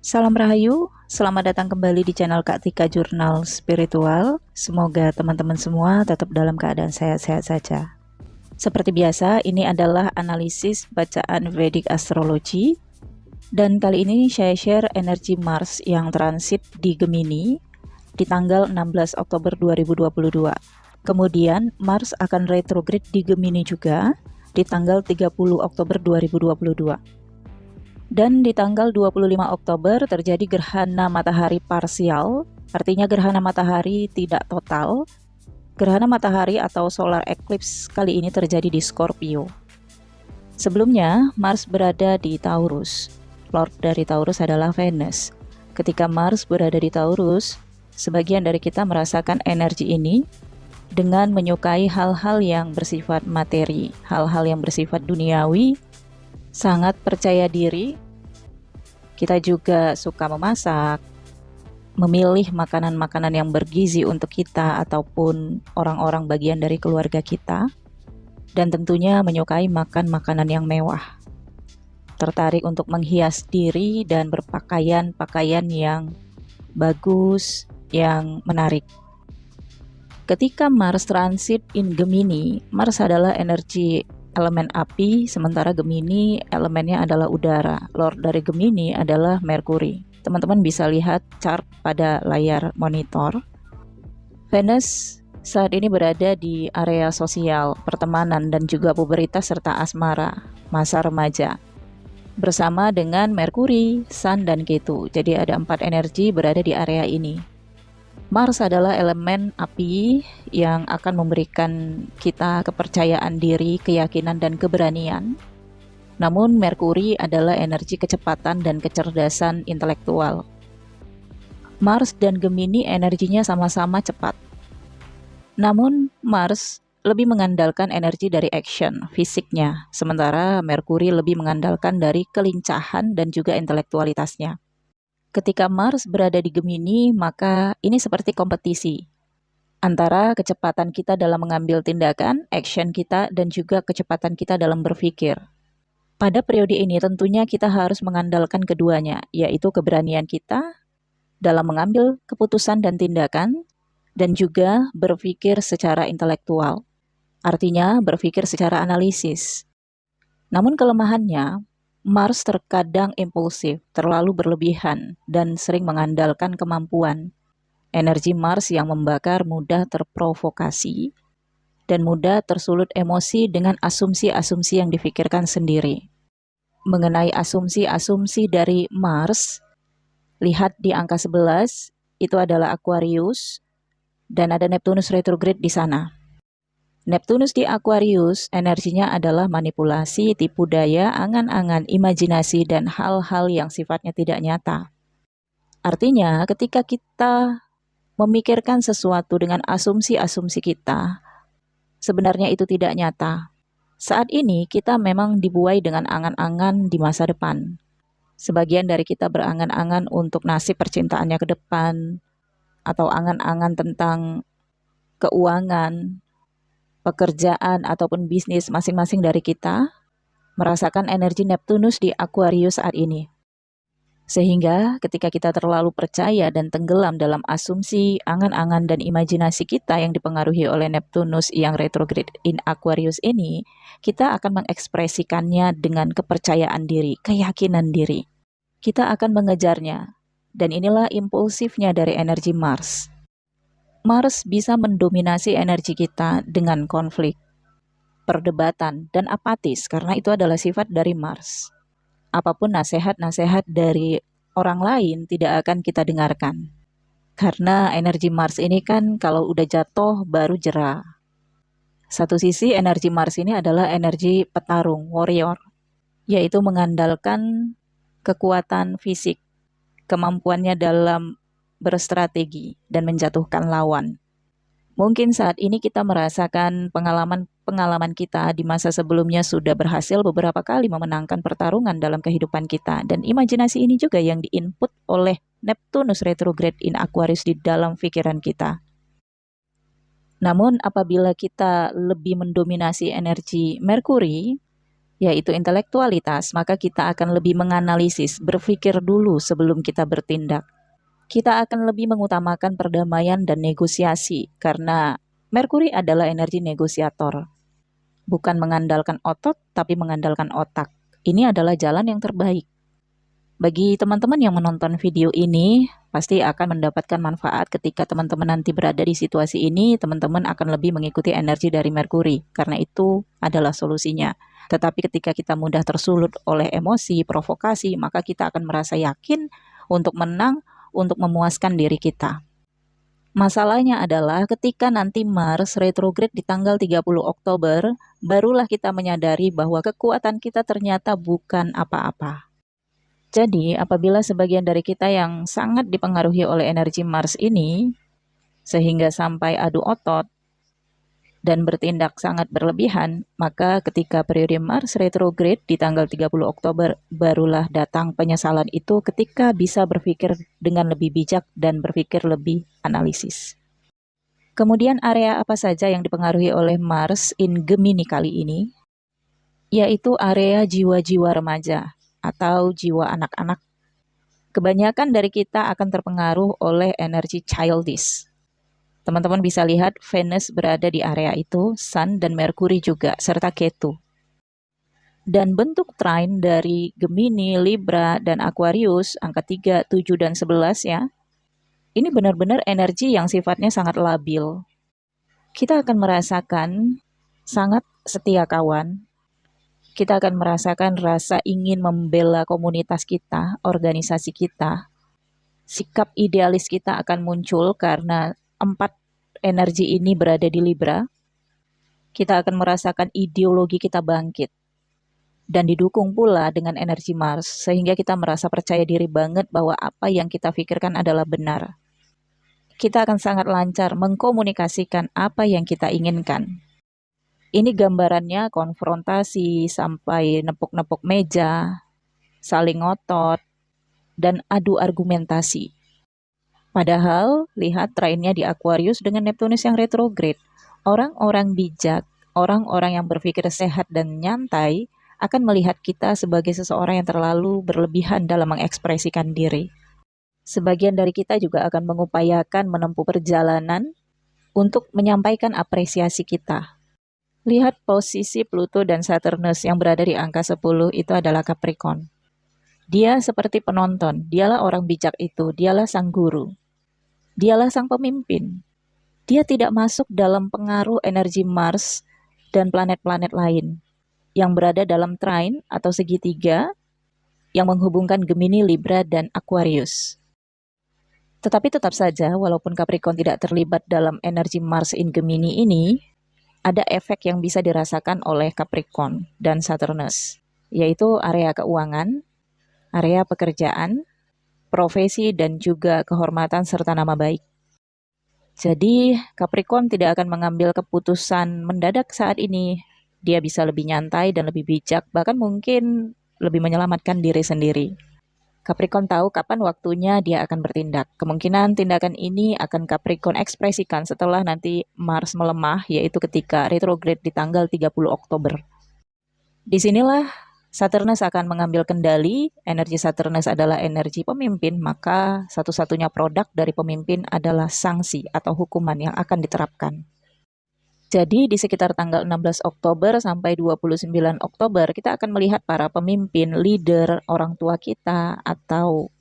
Salam Rahayu, selamat datang kembali di channel Kak Tika Jurnal Spiritual. Semoga teman-teman semua tetap dalam keadaan sehat-sehat saja. Seperti biasa, ini adalah analisis bacaan Vedic Astrology. Dan kali ini saya share energi Mars yang transit di Gemini di tanggal 16 Oktober 2022. Kemudian Mars akan retrograde di Gemini juga di tanggal 30 Oktober 2022. Dan di tanggal 25 Oktober terjadi gerhana matahari parsial, artinya gerhana matahari tidak total. Gerhana matahari atau solar eclipse kali ini terjadi di Scorpio. Sebelumnya, Mars berada di Taurus. Lord dari Taurus adalah Venus. Ketika Mars berada di Taurus, sebagian dari kita merasakan energi ini dengan menyukai hal-hal yang bersifat materi, hal-hal yang bersifat duniawi, sangat percaya diri. Kita juga suka memasak, memilih makanan-makanan yang bergizi untuk kita ataupun orang-orang bagian dari keluarga kita, dan tentunya menyukai makan makanan yang mewah. Tertarik untuk menghias diri dan berpakaian-pakaian yang bagus, yang menarik. Ketika Mars transit in Gemini, Mars adalah energi elemen api, sementara Gemini elemennya adalah udara. Lord dari Gemini adalah Merkuri. Teman-teman bisa lihat chart pada layar monitor. Venus saat ini berada di area sosial, pertemanan, dan juga pubertas serta asmara, masa remaja. Bersama dengan Merkuri, Sun, dan Ketu. Jadi ada 4 energi berada di area ini. Mars adalah elemen api yang akan memberikan kita kepercayaan diri, keyakinan, dan keberanian. Namun Merkuri adalah energi kecepatan dan kecerdasan intelektual. Mars dan Gemini energinya sama-sama cepat. Namun Mars lebih mengandalkan energi dari action, fisiknya, sementara Merkuri lebih mengandalkan dari kelincahan dan juga intelektualitasnya. Ketika Mars berada di Gemini, maka ini seperti kompetisi antara kecepatan kita dalam mengambil tindakan, action kita, dan juga kecepatan kita dalam berpikir. Pada periode ini tentunya kita harus mengandalkan keduanya, yaitu keberanian kita dalam mengambil keputusan dan tindakan, dan juga berpikir secara intelektual. Artinya berpikir secara analisis. Namun kelemahannya, Mars terkadang impulsif, terlalu berlebihan, dan sering mengandalkan kemampuan. Energi Mars yang membakar mudah terprovokasi dan mudah tersulut emosi dengan asumsi-asumsi yang difikirkan sendiri. Mengenai asumsi-asumsi dari Mars, lihat di angka 11, itu adalah Aquarius, dan ada Neptunus retrograde di sana. Neptunus di Aquarius, energinya adalah manipulasi, tipu daya, angan-angan, imajinasi, dan hal-hal yang sifatnya tidak nyata. Artinya, ketika kita memikirkan sesuatu dengan asumsi-asumsi kita, sebenarnya itu tidak nyata. Saat ini, kita memang dibuai dengan angan-angan di masa depan. Sebagian dari kita berangan-angan untuk nasib percintaannya ke depan, atau angan-angan tentang keuangan, pekerjaan ataupun bisnis masing-masing dari kita merasakan energi Neptunus di Aquarius saat ini. Sehingga ketika kita terlalu percaya dan tenggelam dalam asumsi, angan-angan, dan imajinasi kita yang dipengaruhi oleh Neptunus yang retrograde in Aquarius ini, kita akan mengekspresikannya dengan kepercayaan diri, keyakinan diri. Kita akan mengejarnya, dan inilah impulsifnya dari energi Mars. Mars bisa mendominasi energi kita dengan konflik, perdebatan, dan apatis karena itu adalah sifat dari Mars. Apapun nasihat-nasihat dari orang lain tidak akan kita dengarkan. Karena energi Mars ini kan kalau udah jatuh baru jera. Satu sisi energi Mars ini adalah energi petarung, warrior, yaitu mengandalkan kekuatan fisik, kemampuannya dalam berstrategi dan menjatuhkan lawan. Mungkin saat ini kita merasakan pengalaman kita di masa sebelumnya sudah berhasil beberapa kali memenangkan pertarungan dalam kehidupan kita. Dan imajinasi ini juga yang diinput oleh Neptunus retrograde in Aquarius di dalam pikiran kita. Namun apabila kita lebih mendominasi energi Merkuri, yaitu intelektualitas, maka kita akan lebih menganalisis, berpikir dulu sebelum kita bertindak. Kita akan lebih mengutamakan perdamaian dan negosiasi, karena Merkuri adalah energi negosiator. Bukan mengandalkan otot, tapi mengandalkan otak. Ini adalah jalan yang terbaik. Bagi teman-teman yang menonton video ini, pasti akan mendapatkan manfaat ketika teman-teman nanti berada di situasi ini, teman-teman akan lebih mengikuti energi dari Merkuri, karena itu adalah solusinya. Tetapi ketika kita mudah tersulut oleh emosi, provokasi, maka kita akan merasa yakin untuk menang, untuk memuaskan diri kita. Masalahnya adalah ketika nanti Mars retrograde di tanggal 30 Oktober, barulah kita menyadari bahwa kekuatan kita ternyata bukan apa-apa. Jadi, apabila sebagian dari kita yang sangat dipengaruhi oleh energi Mars ini, sehingga sampai adu otot dan bertindak sangat berlebihan, maka ketika periode Mars retrograde di tanggal 30 Oktober, barulah datang penyesalan itu ketika bisa berpikir dengan lebih bijak dan berpikir lebih analisis. Kemudian area apa saja yang dipengaruhi oleh Mars in Gemini kali ini? Yaitu area jiwa-jiwa remaja atau jiwa anak-anak. Kebanyakan dari kita akan terpengaruh oleh energi childish. Teman-teman bisa lihat Venus berada di area itu, Sun dan Merkuri juga, serta Ketu. Dan bentuk trine dari Gemini, Libra, dan Aquarius, angka 3, 7, dan 11 ya, ini benar-benar energi yang sifatnya sangat labil. Kita akan merasakan sangat setia kawan. Kita akan merasakan rasa ingin membela komunitas kita, organisasi kita. Sikap idealis kita akan muncul karena 4 energi ini berada di Libra. Kita akan merasakan ideologi kita bangkit. Dan didukung pula dengan energi Mars, sehingga kita merasa percaya diri banget bahwa apa yang kita pikirkan adalah benar. Kita akan sangat lancar mengkomunikasikan apa yang kita inginkan. Ini gambarannya konfrontasi sampai nepuk-nepuk meja, saling ngotot, dan adu argumentasi. Padahal, lihat trine-nya di Aquarius dengan Neptunus yang retrograde. Orang-orang bijak, orang-orang yang berpikir sehat dan nyantai akan melihat kita sebagai seseorang yang terlalu berlebihan dalam mengekspresikan diri. Sebagian dari kita juga akan mengupayakan menempuh perjalanan untuk menyampaikan apresiasi kita. Lihat posisi Pluto dan Saturnus yang berada di angka 10 itu adalah Capricorn. Dia seperti penonton, dialah orang bijak itu, dialah sang guru. Dialah sang pemimpin. Dia tidak masuk dalam pengaruh energi Mars dan planet-planet lain yang berada dalam trine atau segitiga yang menghubungkan Gemini, Libra, dan Aquarius. Tetapi tetap saja, walaupun Capricorn tidak terlibat dalam energi Mars in Gemini ini, ada efek yang bisa dirasakan oleh Capricorn dan Saturnus, yaitu area keuangan, area pekerjaan, profesi, dan juga kehormatan serta nama baik. Jadi, Capricorn tidak akan mengambil keputusan mendadak saat ini. Dia bisa lebih nyantai dan lebih bijak, bahkan mungkin lebih menyelamatkan diri sendiri. Capricorn tahu kapan waktunya dia akan bertindak. Kemungkinan tindakan ini akan Capricorn ekspresikan setelah nanti Mars melemah, yaitu ketika retrograde di tanggal 30 Oktober. Disinilah Saturnus akan mengambil kendali. Energi Saturnus adalah energi pemimpin, maka satu-satunya produk dari pemimpin adalah sanksi atau hukuman yang akan diterapkan. Jadi di sekitar tanggal 16 Oktober sampai 29 Oktober, kita akan melihat para pemimpin, leader, orang tua kita, atau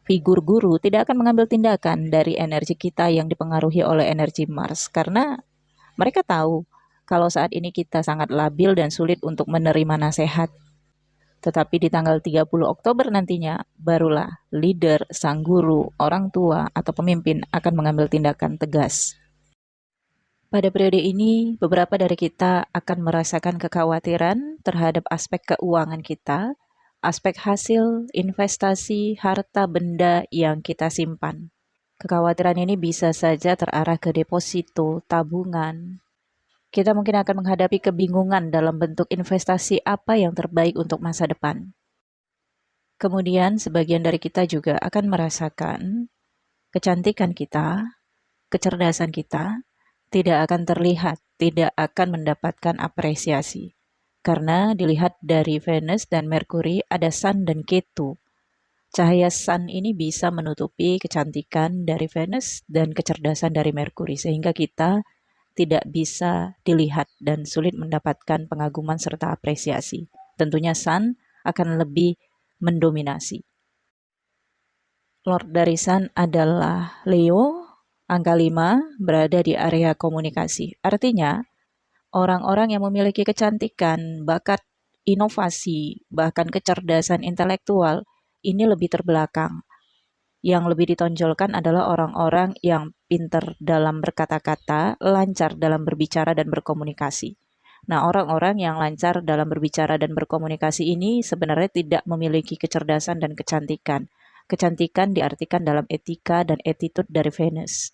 figur guru tidak akan mengambil tindakan dari energi kita yang dipengaruhi oleh energi Mars. Karena mereka tahu kalau saat ini kita sangat labil dan sulit untuk menerima nasihat. Tetapi di tanggal 30 Oktober nantinya, barulah leader, sang guru, orang tua, atau pemimpin akan mengambil tindakan tegas. Pada periode ini, beberapa dari kita akan merasakan kekhawatiran terhadap aspek keuangan kita, aspek hasil, investasi, harta benda yang kita simpan. Kekhawatiran ini bisa saja terarah ke deposito, tabungan. Kita mungkin akan menghadapi kebingungan dalam bentuk investasi apa yang terbaik untuk masa depan. Kemudian, sebagian dari kita juga akan merasakan kecantikan kita, kecerdasan kita, tidak akan terlihat, tidak akan mendapatkan apresiasi. Karena dilihat dari Venus dan Merkuri ada Sun dan Ketu. Cahaya Sun ini bisa menutupi kecantikan dari Venus dan kecerdasan dari Merkuri, sehingga kita tidak bisa dilihat dan sulit mendapatkan pengaguman serta apresiasi. Tentunya Sun akan lebih mendominasi. Lord dari Sun adalah Leo, angka 5, berada di area komunikasi. Artinya, orang-orang yang memiliki kecantikan, bakat, inovasi, bahkan kecerdasan intelektual, ini lebih terbelakang. Yang lebih ditonjolkan adalah orang-orang yang pintar dalam berkata-kata, lancar dalam berbicara dan berkomunikasi. Nah, orang-orang yang lancar dalam berbicara dan berkomunikasi ini sebenarnya tidak memiliki kecerdasan dan kecantikan. Kecantikan diartikan dalam etika dan attitude dari Venus.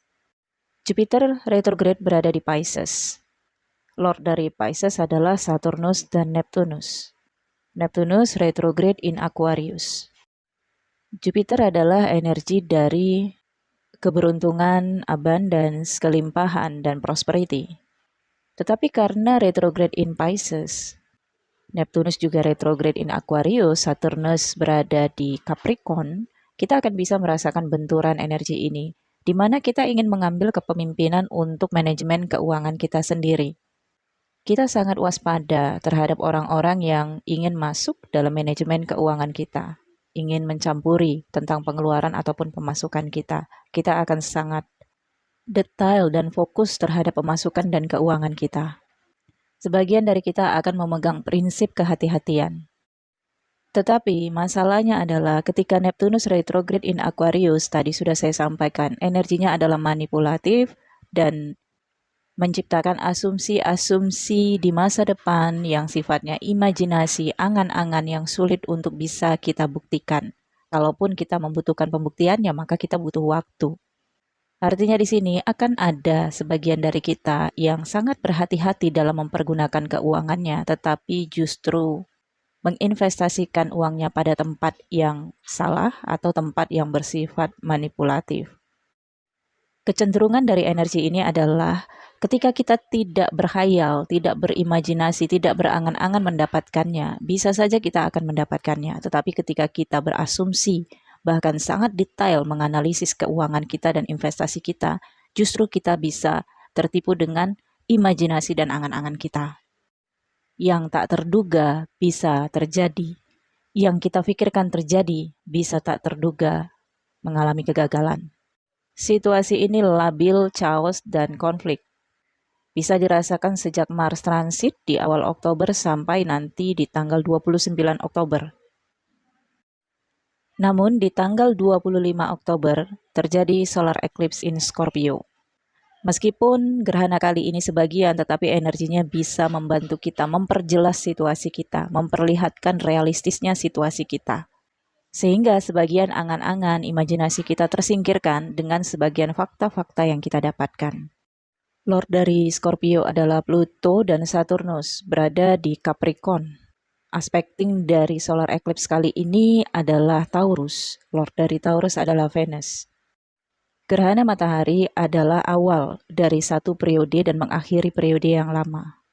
Jupiter retrograde berada di Pisces. Lord dari Pisces adalah Saturnus dan Neptunus. Neptunus retrograde in Aquarius. Jupiter adalah energi dari keberuntungan, abundance, kelimpahan, dan prosperity. Tetapi karena retrograde in Pisces, Neptunus juga retrograde in Aquarius, Saturnus berada di Capricorn, kita akan bisa merasakan benturan energi ini, di mana kita ingin mengambil kepemimpinan untuk manajemen keuangan kita sendiri. Kita sangat waspada terhadap orang-orang yang ingin masuk dalam manajemen keuangan kita, ingin mencampuri tentang pengeluaran ataupun pemasukan kita. Kita akan sangat detail dan fokus terhadap pemasukan dan keuangan kita. Sebagian dari kita akan memegang prinsip kehati-hatian. Tetapi masalahnya adalah ketika Neptunus retrograde in Aquarius, tadi sudah saya sampaikan, energinya adalah manipulatif dan menciptakan asumsi-asumsi di masa depan yang sifatnya imajinasi, angan-angan yang sulit untuk bisa kita buktikan. Kalaupun kita membutuhkan pembuktiannya, maka kita butuh waktu. Artinya di sini akan ada sebagian dari kita yang sangat berhati-hati dalam mempergunakan keuangannya, tetapi justru menginvestasikan uangnya pada tempat yang salah atau tempat yang bersifat manipulatif. Kecenderungan dari energi ini adalah ketika kita tidak berhayal, tidak berimajinasi, tidak berangan-angan mendapatkannya, bisa saja kita akan mendapatkannya. Tetapi ketika kita berasumsi, bahkan sangat detail menganalisis keuangan kita dan investasi kita, justru kita bisa tertipu dengan imajinasi dan angan-angan kita. Yang tak terduga bisa terjadi. Yang kita pikirkan terjadi bisa tak terduga mengalami kegagalan. Situasi ini labil, chaos, dan konflik. Bisa dirasakan sejak Mars transit di awal Oktober sampai nanti di tanggal 29 Oktober. Namun di tanggal 25 Oktober terjadi solar eclipse in Scorpio. Meskipun gerhana kali ini sebagian, tetapi energinya bisa membantu kita memperjelas situasi kita, memperlihatkan realistisnya situasi kita. Sehingga sebagian angan-angan, imajinasi kita tersingkirkan dengan sebagian fakta-fakta yang kita dapatkan. Lord dari Scorpio adalah Pluto dan Saturnus, berada di Capricorn. Aspekting dari solar eclipse kali ini adalah Taurus. Lord dari Taurus adalah Venus. Gerhana matahari adalah awal dari satu periode dan mengakhiri periode yang lama.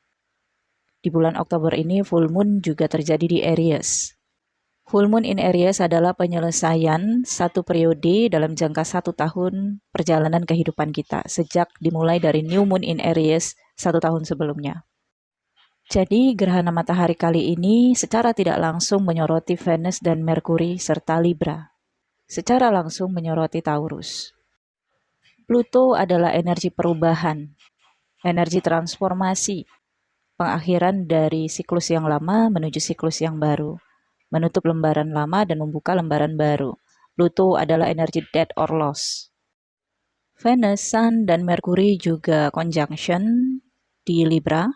Di bulan Oktober ini full moon juga terjadi di Aries. Full moon in Aries adalah penyelesaian satu periode dalam jangka 1 tahun perjalanan kehidupan kita, sejak dimulai dari new moon in Aries 1 tahun sebelumnya. Jadi gerhana matahari kali ini secara tidak langsung menyoroti Venus dan Merkuri serta Libra. Secara langsung menyoroti Taurus. Pluto adalah energi perubahan, energi transformasi, pengakhiran dari siklus yang lama menuju siklus yang baru. Menutup lembaran lama dan membuka lembaran baru. Pluto adalah energi death or loss. Venus, Sun, dan Merkuri juga conjunction di Libra.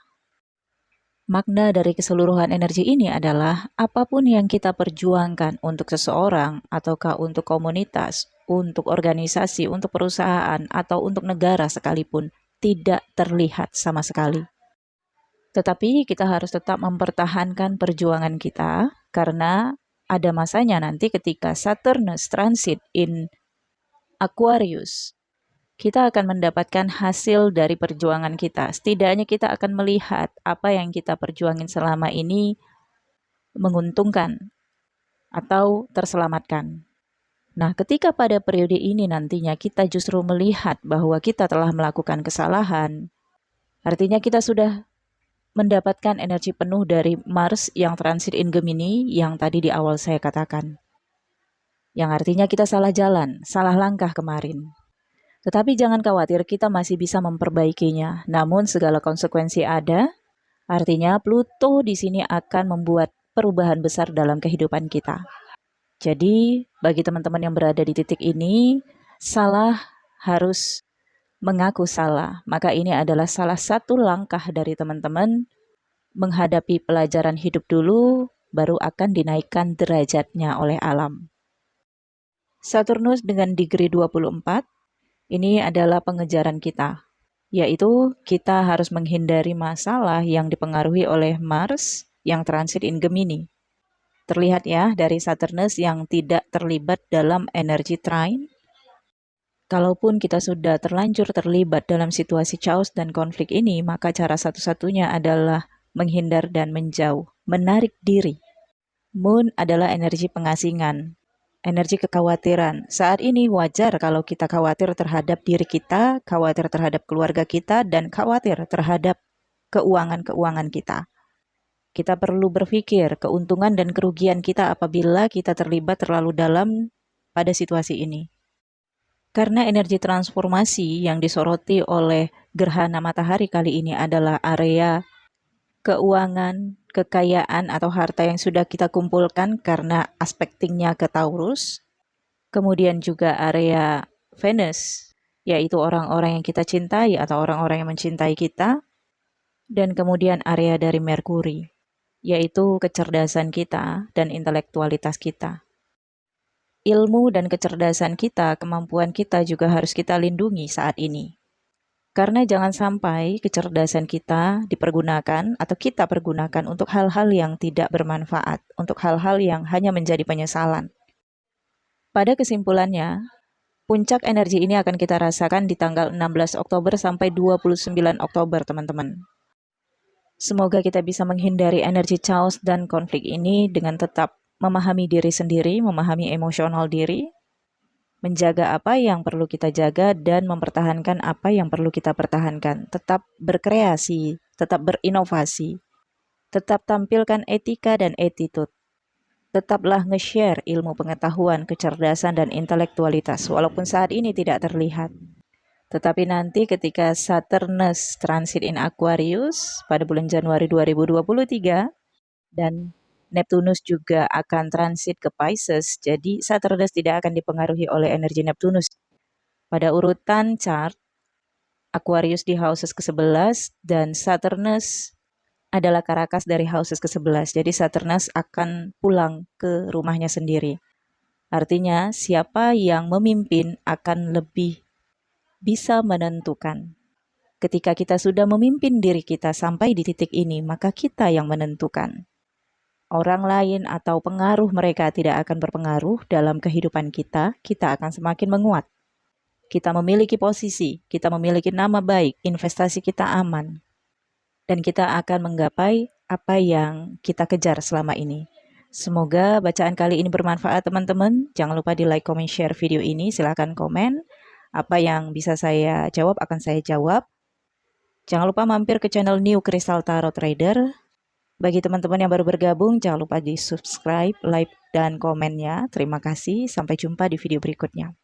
Makna dari keseluruhan energi ini adalah apapun yang kita perjuangkan untuk seseorang ataukah untuk komunitas, untuk organisasi, untuk perusahaan, atau untuk negara sekalipun, tidak terlihat sama sekali. Tetapi kita harus tetap mempertahankan perjuangan kita, karena ada masanya nanti ketika Saturnus transit in Aquarius, kita akan mendapatkan hasil dari perjuangan kita. Setidaknya kita akan melihat apa yang kita perjuangin selama ini menguntungkan atau terselamatkan. Nah, ketika pada periode ini nantinya kita justru melihat bahwa kita telah melakukan kesalahan, artinya kita sudah mendapatkan energi penuh dari Mars yang transit in Gemini yang tadi di awal saya katakan. Yang artinya kita salah jalan, salah langkah kemarin. Tetapi jangan khawatir, kita masih bisa memperbaikinya. Namun segala konsekuensi ada, artinya Pluto di sini akan membuat perubahan besar dalam kehidupan kita. Jadi, bagi teman-teman yang berada di titik ini, salah harus mengaku salah. Maka ini adalah salah satu langkah dari teman-teman menghadapi pelajaran hidup dulu, baru akan dinaikkan derajatnya oleh alam. Saturnus dengan degree 24, ini adalah pengejaran kita, yaitu kita harus menghindari masalah yang dipengaruhi oleh Mars yang transit in Gemini. Terlihat ya dari Saturnus yang tidak terlibat dalam energi trine. Kalaupun kita sudah terlanjur terlibat dalam situasi chaos dan konflik ini, maka cara satu-satunya adalah menghindar dan menjauh, menarik diri. Moon adalah energi pengasingan, energi kekhawatiran. Saat ini wajar kalau kita khawatir terhadap diri kita, khawatir terhadap keluarga kita, dan khawatir terhadap keuangan-keuangan kita. Kita perlu berpikir keuntungan dan kerugian kita apabila kita terlibat terlalu dalam pada situasi ini. Karena energi transformasi yang disoroti oleh gerhana matahari kali ini adalah area keuangan, kekayaan atau harta yang sudah kita kumpulkan karena aspektingnya ke Taurus. Kemudian juga area Venus, yaitu orang-orang yang kita cintai atau orang-orang yang mencintai kita. Dan kemudian area dari Merkuri, yaitu kecerdasan kita dan intelektualitas kita. Ilmu dan kecerdasan kita, kemampuan kita juga harus kita lindungi saat ini. Karena jangan sampai kecerdasan kita dipergunakan atau kita pergunakan untuk hal-hal yang tidak bermanfaat, untuk hal-hal yang hanya menjadi penyesalan. Pada kesimpulannya, puncak energi ini akan kita rasakan di tanggal 16 Oktober sampai 29 Oktober, teman-teman. Semoga kita bisa menghindari energi chaos dan konflik ini dengan tetap memahami diri sendiri, memahami emosional diri, menjaga apa yang perlu kita jaga dan mempertahankan apa yang perlu kita pertahankan. Tetap berkreasi, tetap berinovasi, tetap tampilkan etika dan attitude. Tetaplah nge-share ilmu pengetahuan, kecerdasan, dan intelektualitas, walaupun saat ini tidak terlihat. Tetapi nanti ketika Saturnus transit in Aquarius pada bulan Januari 2023, dan Neptunus juga akan transit ke Pisces, jadi Saturnus tidak akan dipengaruhi oleh energi Neptunus. Pada urutan chart, Aquarius di houses ke-11 dan Saturnus adalah Karakas dari houses ke-11. Jadi Saturnus akan pulang ke rumahnya sendiri. Artinya siapa yang memimpin akan lebih bisa menentukan. Ketika kita sudah memimpin diri kita sampai di titik ini, maka kita yang menentukan. Orang lain atau pengaruh mereka tidak akan berpengaruh dalam kehidupan kita, kita akan semakin menguat. Kita memiliki posisi, kita memiliki nama baik, investasi kita aman. Dan kita akan menggapai apa yang kita kejar selama ini. Semoga bacaan kali ini bermanfaat, teman-teman. Jangan lupa di like, comment, share video ini. Silakan komen. Apa yang bisa saya jawab akan saya jawab. Jangan lupa mampir ke channel New Crystal Tarot Trader. Bagi teman-teman yang baru bergabung, jangan lupa di subscribe, like, dan komennya. Terima kasih. Sampai jumpa di video berikutnya.